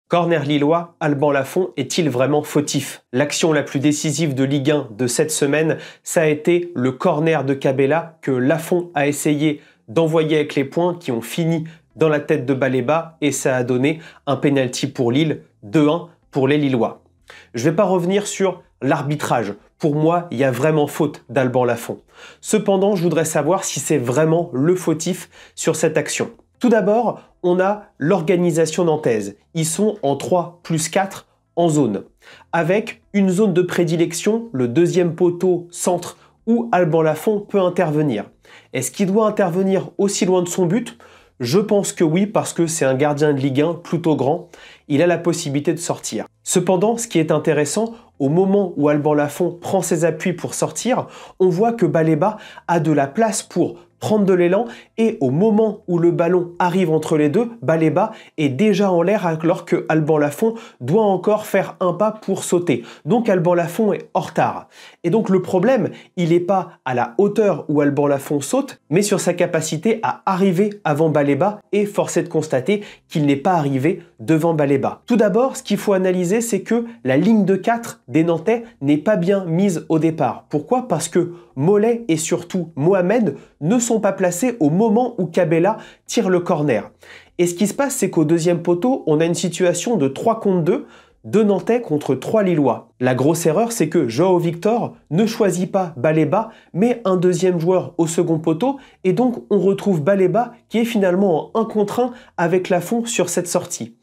Corner lillois, Alban Lafont est-il vraiment fautif? L'action la plus décisive de Ligue 1 de cette semaine, ça a été le corner de Cabella que Lafont a essayé d'envoyer avec les poings qui ont fini dans la tête de Baleba et ça a donné un penalty pour Lille, 2-1 pour les Lillois. Je ne vais pas revenir sur l'arbitrage. Pour moi, il y a vraiment faute d'Alban Lafont. Cependant, je voudrais savoir si c'est vraiment le fautif sur cette action. Tout d'abord, on a l'organisation nantaise. Ils sont en 3+4 en zone. Avec une zone de prédilection, le deuxième poteau centre où Alban Lafont peut intervenir. Est-ce qu'il doit intervenir aussi loin de son but? Je pense que oui, parce que c'est un gardien de Ligue 1 plutôt grand. Il a la possibilité de sortir. Cependant, ce qui est intéressant, au moment où Alban Lafont prend ses appuis pour sortir, on voit que Baleba a de la place pour prendre de l'élan et au moment où le ballon arrive entre les deux, Baleba est déjà en l'air alors que Alban Lafont doit encore faire un pas pour sauter. Donc Alban Lafont est en retard. Et donc le problème, il n'est pas à la hauteur où Alban Lafont saute, mais sur sa capacité à arriver avant Baleba et force est de constater qu'il n'est pas arrivé devant Baleba. Tout d'abord, ce qu'il faut analyser, c'est que la ligne de 4 des Nantais n'est pas bien mise au départ. Pourquoi? Parce que Mollet et surtout Mohamed ne sont pas placés au moment où Cabella tire le corner. Et ce qui se passe, c'est qu'au deuxième poteau, on a une situation de 3 contre 2, 2 Nantais contre 3 Lillois. La grosse erreur, c'est que Joao Victor ne choisit pas Baleba, mais un deuxième joueur au second poteau, et donc on retrouve Baleba qui est finalement en 1 contre 1 avec Lafont sur cette sortie.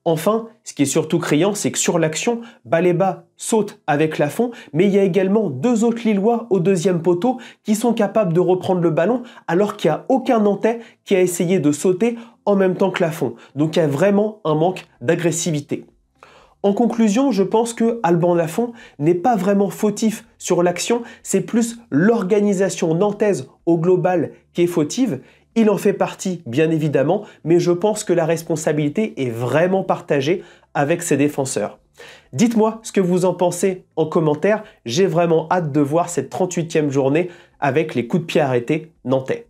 Enfin, ce qui est surtout criant, c'est que sur l'action, Baleba saute avec Lafont, mais il y a également 2 autres Lillois au deuxième poteau qui sont capables de reprendre le ballon alors qu'il n'y a aucun Nantais qui a essayé de sauter en même temps que Lafont. Donc il y a vraiment un manque d'agressivité. En conclusion, je pense que Alban Lafont n'est pas vraiment fautif sur l'action, c'est plus l'organisation nantaise au global qui est fautive. Il en fait partie, bien évidemment, mais je pense que la responsabilité est vraiment partagée avec ses défenseurs. Dites-moi ce que vous en pensez en commentaire. J'ai vraiment hâte de voir cette 38e journée avec les coups de pied arrêtés nantais.